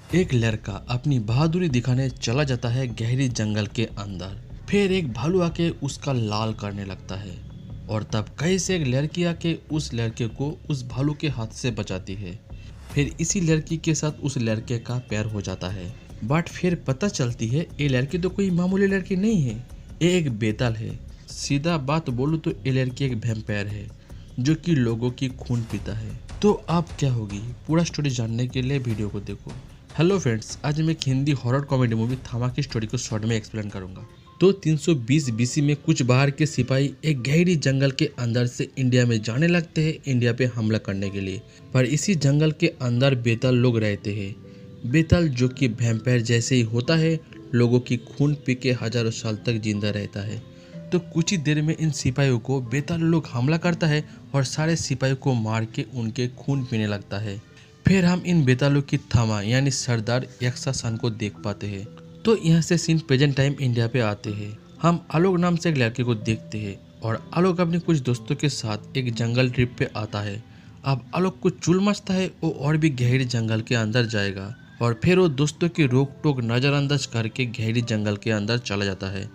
एक लड़का अपनी बहादुरी दिखाने चला जाता है गहरी जंगल के अंदर। फिर एक भालू आके उसका लाल करने लगता है और तब कहीं से एक लड़की आके उस लड़के को उस भालू के हाथ से बचाती है। फिर इसी लड़की के साथ उस लड़के का प्यार हो जाता है। बट फिर पता चलती है ये लड़की तो कोई मामूली लड़की नहीं है, ये एक बेताल है। सीधा बात बोलूं तो ये लड़की एक वैम्पायर है जो कि लोगों की खून पीता है। तो आप क्या होगी, पूरा स्टोरी जानने के लिए वीडियो को देखो। हेलो फ्रेंड्स, आज मैं एक हिंदी हॉरर कॉमेडी मूवी थामा की स्टोरी को शॉर्ट में एक्सप्लेन करूंगा। तो 320 बीसी में कुछ बाहर के सिपाही एक गहरी जंगल के अंदर से इंडिया में जाने लगते हैं इंडिया पे हमला करने के लिए। पर इसी जंगल के अंदर बेताल लोग रहते हैं। बेताल जो कि वैम्पायर जैसे ही होता है, लोगों की खून पी के हजारों साल तक जिंदा रहता है। तो कुछ ही देर में इन सिपाहियों को बेताल लोग हमला करता है और सारे सिपाहियों को मार के उनके खून पीने लगता है। फिर हम इन बेतालों की थामा यानी सरदार यक्षासन को देख पाते हैं। तो यहाँ से सीन प्रेजेंट टाइम इंडिया पे आते हैं। हम आलोक नाम से एक लड़के को देखते हैं और आलोक अपने कुछ दोस्तों के साथ एक जंगल ट्रिप पे आता है। अब आलोक को चुल मचता है, वो और भी गहरी जंगल के अंदर जाएगा और फिर वो दोस्तों की रोक टोक नजरअंदाज करके गहरी जंगल के अंदर चला जाता है।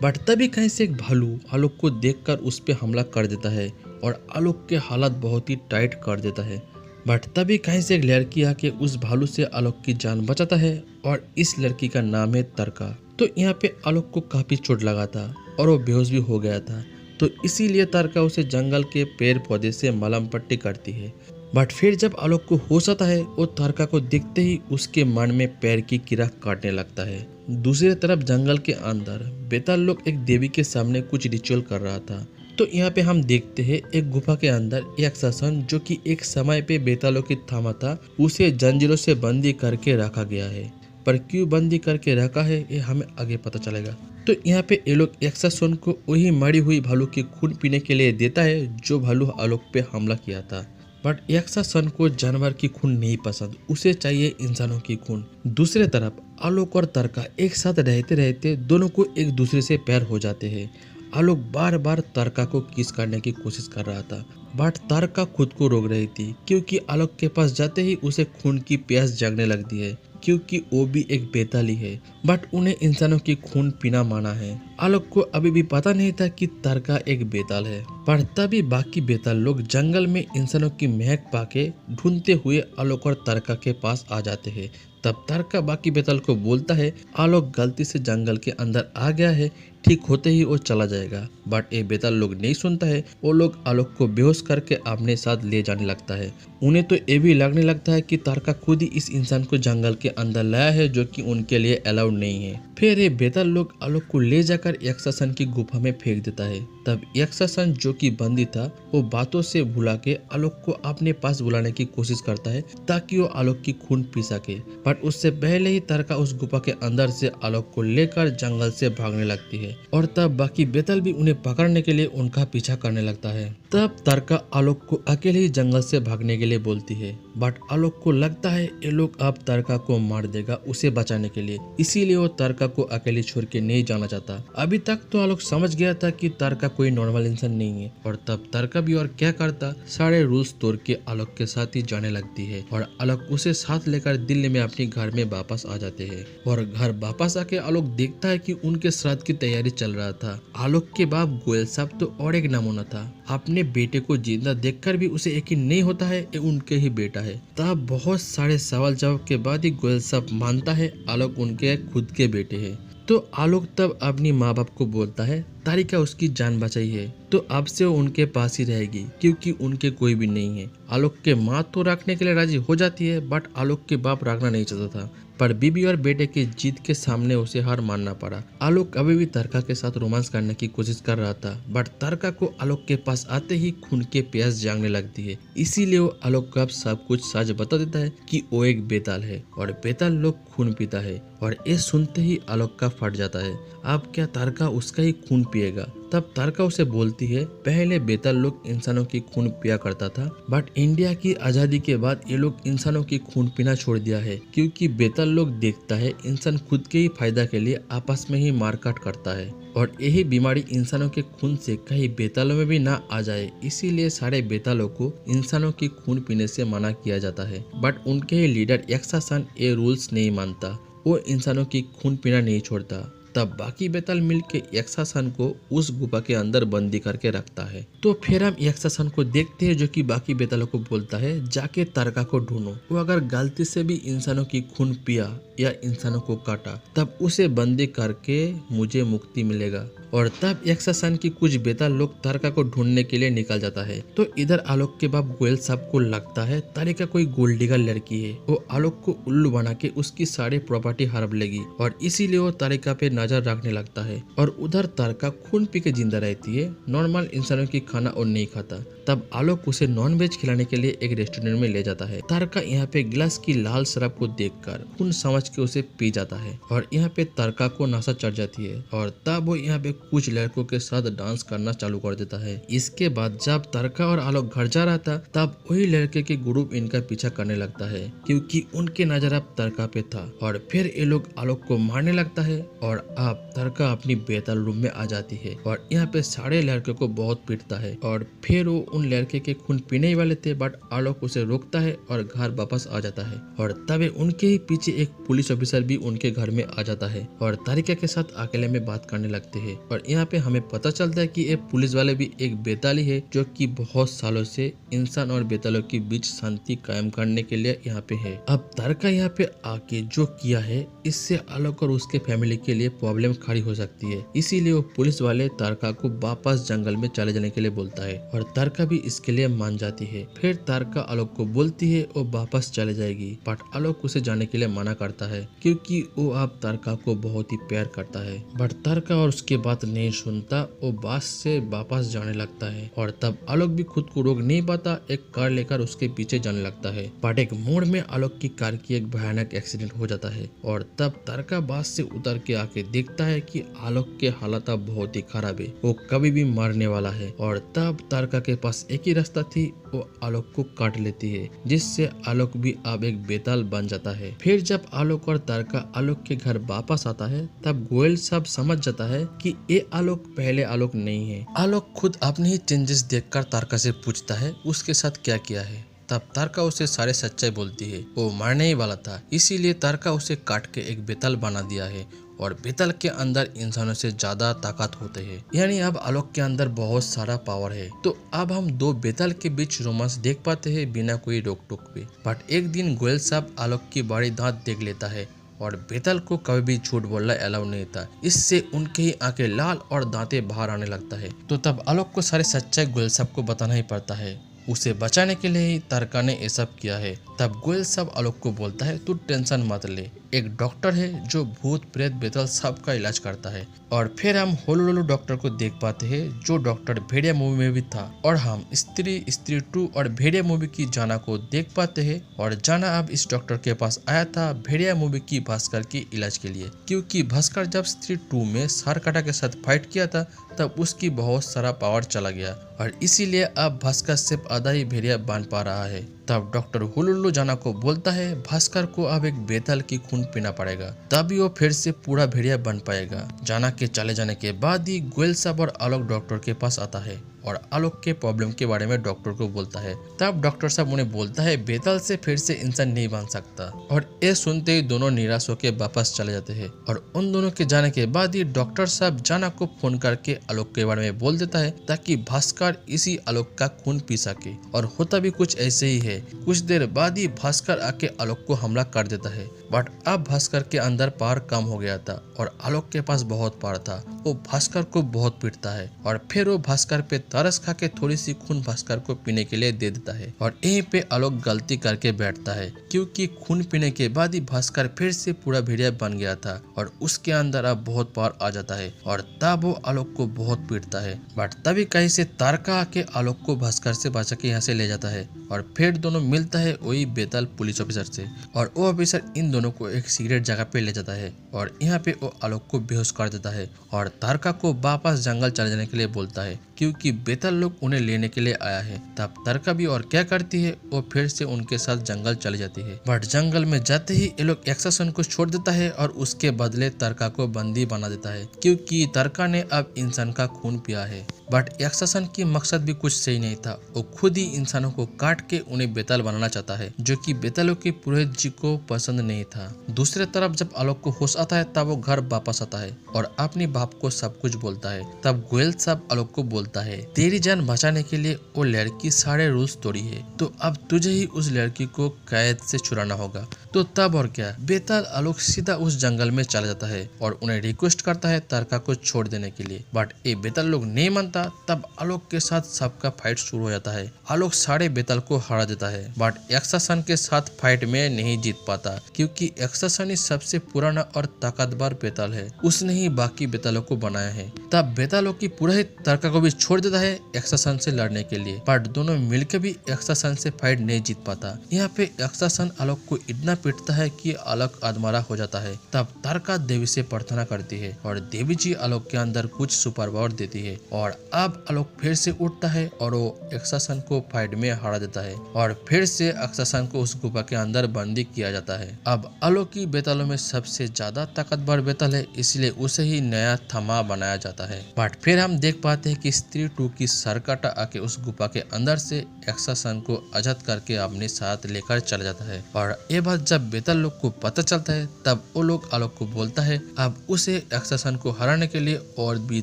बट तभी कहीं से एक भालू आलोक को देखकर उस पर हमला कर देता है और आलोक के हालात बहुत ही टाइट कर देता है। बट तभी कहीं से एक लड़की आके उस भालू से आलोक की जान बचाता है और इस लड़की का नाम है तरका। तो यहाँ पे आलोक को काफी चोट लगा था और वो बेहोश भी हो गया था। तो इसीलिए तरका उसे जंगल के पेड़ पौधे से मलहम पट्टी करती है। बट फिर जब आलोक को होश आता है, वो तरका को देखते ही उसके मन में पैर की कीड़ा काटने लगता है। दूसरी तरफ जंगल के अंदर बेताल लोग एक देवी के सामने कुछ रिचुअल कर रहा था। तो यहाँ पे हम देखते हैं एक गुफा के अंदर यक्षासन जो कि एक समय पे बेतालों की थामा था, उसे जंजीरों से बंदी करके रखा गया है। पर क्यों बंदी करके रखा है ये हमें आगे पता चलेगा। तो यहाँ पे ये लोग यक्षासन को वही मरी हुई भालू की खून पीने के लिए देता है जो भालू आलोक पे हमला किया था। बट यक्षासन को जानवर की खून नहीं पसंद, उसे चाहिए इंसानों की खून। दूसरे तरफ आलोक और तरका एक साथ रहते रहते दोनों को एक दूसरे से प्यार हो जाते हैं। आलोक बार बार तरका को किस करने की कोशिश कर रहा था, बट तरका खुद को रोक रही थी क्योंकि आलोक के पास जाते ही उसे खून की प्यास जगने लगती है क्योंकि वो भी एक बेताली है। बट उन्हें इंसानों की खून पीना माना है। आलोक को अभी भी पता नहीं था कि तरका एक बेताल है। पर तभी बाकी बेताल लोग जंगल में इंसानों की महक पाके ढूंढते हुए आलोक और तरका के पास आ जाते हैं। तब तरका बाकी बेताल को बोलता है आलोक गलती से जंगल के अंदर आ गया है, ठीक होते ही वो चला जाएगा। बट ये बेताल लोग नहीं सुनता है। वो लोग आलोक को बेहोश करके अपने साथ ले जाने लगता है। उन्हें तो ये भी लगने लगता है कि तरका खुद ही इस इंसान को जंगल के अंदर लाया है जो कि उनके लिए अलाउड नहीं है। फिर ये बेताल लोग आलोक को ले जाकर यक्षासन की गुफा में फेंक देता है। तब यक्षासन जो कि बंदी था वो बातों से भुला के आलोक को अपने पास बुलाने की कोशिश करता है ताकि वो आलोक की खून पी सके। बट उससे पहले ही तरका उस गुफा के अंदर से आलोक को लेकर जंगल से भागने लगती है और तब बाकी बेताल भी उन्हें पकड़ने के लिए उनका पीछा करने लगता है। तब तरका आलोक को अकेले ही जंगल से भागने के लिए बोलती है। बट आलोक को लगता है ये लोग अब तरका को मार देगा उसे बचाने के लिए, इसीलिए वो तरका को अकेले छोड़ के नहीं जाना चाहता। अभी तक तो आलोक समझ गया था कि तरका कोई नॉर्मल इंसान नहीं है और तब तरका भी और क्या करता, सारे रूल्स तोड़ के आलोक के साथ ही जाने लगती है और आलोक उसे साथ लेकर दिल्ली में अपने घर में वापस आ जाते हैं। और घर वापस आके आलोक देखता है कि उनके श्राद्ध की तैयारी चल रहा था। आलोक के बाप गोयल साहब तो और एक नमूना था, अपने बेटे को जिंदा देखकर भी उसे यकीन नहीं होता है ये उनके ही बेटा है। तब बहुत सारे सवाल जवाब के बाद ही गोयल साहब मानता है आलोक उनके खुद के बेटे हैं। तो आलोक तब अपनी माँ बाप को बोलता है तारिका उसकी जान बचाई है तो अब से वो उनके पास ही रहेगी क्योंकि उनके कोई भी नहीं है। आलोक के माँ तो रखने के लिए राजी हो जाती है बट आलोक के बाप रखना नहीं चाहता था। पर बीबी और बेटे की जीत के सामने उसे हार मानना पड़ा। आलोक अभी भी तरका के साथ रोमांस करने की कोशिश कर रहा था बट तरका को आलोक के पास आते ही खून के प्यास जागने लगती है। इसीलिए वो आलोक को अब सब कुछ सच बता देता है कि वो एक बेताल है और बेताल लोग खून पीता है। और ये सुनते ही आलोक का फट जाता है। अब क्या तरका उसका ही खून पिएगा। तब तारका उसे बोलती है, पहले बेताल लोग इंसानों की खून पिया करता था, बट इंडिया की आजादी के बाद ये लोग इंसानों की खून पीना छोड़ दिया है, क्योंकि बेताल लोग देखता है इंसान खुद के ही फायदा के लिए आपस में ही मारकाट करता है और यही बीमारी इंसानों के खून से कहीं बेतालों में भी ना आ जाए, इसीलिए सारे बेतालों को इंसानों की खून पीने से मना किया जाता है। बट उनके ही लीडर यक्षासन ये रूल्स नहीं मानता, वो इंसानों की खून पीना नहीं छोड़ता। तब बाकी बेताल मिलके यक्षासन को उस गुफा के अंदर बंदी करके रखता है। तो फिर हम यक्षासन को देखते हैं जो कि बाकी बेतालों को बोलता है, जाके तारका को ढूंढो, वो अगर गलती से भी इंसानों की खून पिया या इंसानों को काटा तब उसे बंदी करके मुझे मुक्ति मिलेगा। और तब यक्षासन की कुछ बेताल लोग तारका को ढूंढने के लिए निकल जाता है। तो इधर आलोक के बाप गोयल साहब को लगता है तारिका कोई गोल्ड डिगर लड़की है, वो आलोक को उल्लू बना के उसकी सारी प्रॉपर्टी हड़प लेगी और इसीलिए वो तारिका पे नजर रखने लगता है। और उधर तारका खून पी के जिंदा रहती है, नॉर्मल इंसानों की खाना और नहीं खाता। तब आलोक उसे नॉनवेज खिलाने के लिए एक रेस्टोरेंट में ले जाता है। तारका यहाँ पे गिलास की लाल शराब को देखकर खून समझ के उसे पी जाता है और यहाँ पे तारका को नशा चढ़ जाती है और तब वो यहाँ पे कुछ लड़कों के साथ डांस करना चालू कर देता है। इसके बाद जब तारका और आलोक घर जा रहा था तब वही लड़के के ग्रुप इनका पीछा करने लगता है, क्योंकि उनके नजर अब तारका पे था। और फिर ये लोग आलोक को मारने लगता है और अब तारका अपनी बेताल रूम में आ जाती है और यहाँ पे सारे लड़के को बहुत पीटता है। और फिर वो उन लड़के के खून पीने ही वाले थे, बट आलोक उसे रोकता है और घर वापस आ जाता है। और तभी उनके ही पीछे एक पुलिस ऑफिसर भी उनके घर में आ जाता है और तारिका के साथ अकेले में बात करने लगते हैं। और यहाँ पे हमें पता चलता है कि ये पुलिस वाले भी एक बेताली है जो कि बहुत सालों से इंसान और बेतालों के बीच शांति कायम करने के लिए यहाँ पे है। अब तारका यहाँ पे आके जो किया है इससे आलोक और उसके फैमिली के लिए प्रॉब्लम खड़ी हो सकती है, इसीलिए वो पुलिस वाले तारका को वापस जंगल में चले जाने के लिए बोलता है और तारका भी इसके लिए मान जाती है। फिर तारका आलोक को बोलती है वो वापस चले जाएगी, बट आलोक उसे जाने के लिए मना करता है क्योंकि वो अब तारका को बहुत ही प्यार करता है। बट तारका और उसके बात नहीं सुनता, वो बस से वापस जाने लगता है और तब आलोक भी खुद को रोक नहीं पाता, एक कार लेकर उसके पीछे जाने लगता है। बट एक मोड़ में आलोक की कार की एक भयानक एक्सीडेंट हो जाता है और तब तारका बस से उतर के आके देखता है कि आलोक के हालत अब बहुत ही खराब है, वो कभी भी मरने वाला है। और तब तारका के पास एक ही रास्ता थी, वो आलोक को काट लेती है, जिससे आलोक भी अब एक बेताल बन जाता है। फिर जब आलोक और तारका आलोक के घर वापस आता है तब गोयल साहब समझ जाता है कि ये आलोक पहले आलोक नहीं है। आलोक खुद अपने ही चेंजेस देखकर तारका से पूछता है उसके साथ क्या किया है। तब तारका उसे सारे सच्चाई बोलती है, वो मरने ही वाला था, इसीलिए तारका उसे काट के एक बेताल बना दिया है और बेताल के अंदर इंसानों से ज्यादा ताकत होते हैं, यानी अब आलोक के अंदर बहुत सारा पावर है। तो अब हम दो बेताल के बीच रोमांस देख पाते हैं बिना कोई रोक टोक पे। बट एक दिन गोयल साहब आलोक की बड़ी दांत देख लेता है और बेताल को कभी भी झूठ बोलना अलाउ नहीं था, इससे उनके ही आंखें लाल और दांतें बाहर आने लगता है। तो तब आलोक को सारे सच्चाई गोयल साहब को बताना ही पड़ता है, उसे बचाने के लिए ही तारका ने ये सब किया है। तब गोयल साहब आलोक को बोलता है तू टेंशन मत ले, एक डॉक्टर है जो भूत प्रेत बेताल सब का इलाज करता है। और फिर हम होलोलोलो डॉक्टर को देख पाते हैं जो डॉक्टर भेड़िया मूवी में भी था। और हम स्त्री 2 और भेड़िया मूवी की जाना को देख पाते हैं और जाना अब इस डॉक्टर के पास आया था भेड़िया मूवी की भास्कर की इलाज के लिए, क्योंकि भास्कर जब स्त्री 2 में सारकाटा के साथ फाइट किया था तब उसकी बहुत सारा पावर चला गया और इसीलिए अब भास्कर सिर्फ आधा ही भेड़िया बन पा रहा है। तब डॉक्टर हुलुल्लू जाना को बोलता है भास्कर को अब एक बेताल की खून पीना पड़ेगा, तभी वो फिर से पूरा भेड़िया बन पाएगा। जाना के चले जाने के बाद ही गोयल साहब और आलोक डॉक्टर के पास आता है और आलोक के प्रॉब्लम के बारे में डॉक्टर को बोलता है। तब डॉक्टर साहब उन्हें बोलता है बेताल से फिर से इंसान नहीं बन सकता। और ये सुनते ही दोनों निराश होकर वापस चले जाते हैं। और उन दोनों के जाने के बाद ही डॉक्टर साहब जाना को फोन करके आलोक के बारे में बोल देता है ताकि भास्कर इसी आलोक का खून पी सके। और होता भी कुछ ऐसे ही है। कुछ देर बाद ही भास्कर आके आलोक को हमला कर देता है, बट अब भास्कर के अंदर पावर कम हो गया था और आलोक के पास बहुत पावर था। वो भास्कर को बहुत पीटता है और फिर वो भास्कर पे तरस खा के थोड़ी सी खून भास्कर को पीने के लिए दे देता है और यहीं पे आलोक गलती करके बैठता है, क्योंकि खून पीने के बाद ही भास्कर फिर से पूरा भेड़िया बन गया था और उसके अंदर अब बहुत पावर आ जाता है और तब वो आलोक को बहुत पीटता है। बट तभी कहीं से तारका आके आलोक को भास्कर से बचा के यहाँ से ले जाता है और फिर दोनों मिलता है वही बेताल पुलिस ऑफिसर से और वो ऑफिसर इन दोनों को एक सीक्रेट जगह पे ले जाता है और यहाँ पे वो आलोक को बेहोश कर देता है और तारका को वापस जंगल चले जाने के लिए बोलता है, क्योंकि बेताल लोग उन्हें लेने के लिए आया है। तब तारका भी और क्या करती है, वो फिर से उनके साथ जंगल चली जाती है। बट जंगल में जाते ही ये लोग एक्सासन को छोड़ देता है और उसके बदले तारका को बंदी बना देता है, क्योंकि तारका ने अब इंसान का खून पिया है। बट एक्सासन की मकसद भी कुछ सही नहीं था, वो खुद ही इंसानों को काट के उन्हें बेताल बनाना चाहता है, जो कि बेतालों के पुरोहित जी को पसंद नहीं था। दूसरी तरफ जब आलोक को होश आता है तब वो घर वापस आता है और अपने बाप को सब कुछ बोलता है। तब गोयल साहब आलोक को बोलता है, तेरी जान बचाने के लिए वो लड़की सारे रूल्स तोड़ी है, तो अब तुझे ही उस लड़की को कैद से छुड़ाना होगा। तो तब और क्या, बेताल आलोक सीधा उस जंगल में चला जाता है और उन्हें रिक्वेस्ट करता है तारका को छोड़ देने के लिए। बट ये बेताल लोग नहीं मानता। तब आलोक के साथ सबका फाइट शुरू हो जाता है। आलोक सारे बेताल को हरा देता है, बट एक्सासन के साथ फाइट में नहीं जीत पाता, क्योंकि एक्सासन ही सबसे पुराना और ताकतवर बेताल है, उसने ही बाकी बेतालों को बनाया है। तब बेतालों की पुरोहित तारका को भी छोड़ देता है एक्सासन से लड़ने के लिए, बट दोनों मिलकर भी एक्सासन से फाइट नहीं जीत पाता। यहाँ पे एक्सासन आलोक को इतना पीटता है कि आलोक अधमरा हो जाता है। तब तारका देवी से प्रार्थना करती है और देवी जी आलोक के अंदर कुछ सुपर पावर देती है और अब आलोक फिर से उठता है और वो एक्सासन को फाइट में हरा देता है और फिर से एक्सासन को उस गुफा के अंदर बंदी किया जाता है। अब आलोक की बेतालों में सबसे ज्यादा ताकतवर बेताल है, इसलिए उसे ही नया थमा बनाया जाता है। बट फिर हम देख पाते हैं कि स्त्री 2 की सरकाटा आके उस गुफा के अंदर से एक्सासन को आजाद करके अपने साथ लेकर चला जाता है और ये बात जब बेताल लोग को पता चलता है तब वो लोग आलोक को बोलता है अब उसे एक्सासन को हराने के लिए और भी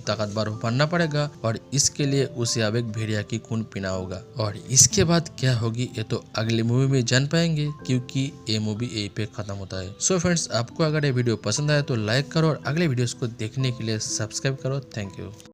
ताकतवर बनना पड़ेगा और इसके लिए उसे अब एक भेड़िया की खून पीना होगा। और इसके बाद क्या होगी ये तो अगली मूवी में जान पाएंगे, क्योंकि ये मूवी यहीं पे खत्म होता है। सो फ्रेंड्स, आपको अगर ये वीडियो पसंद आया तो लाइक करो और अगले वीडियोस को देखने के लिए सब्सक्राइब करो। Thank you.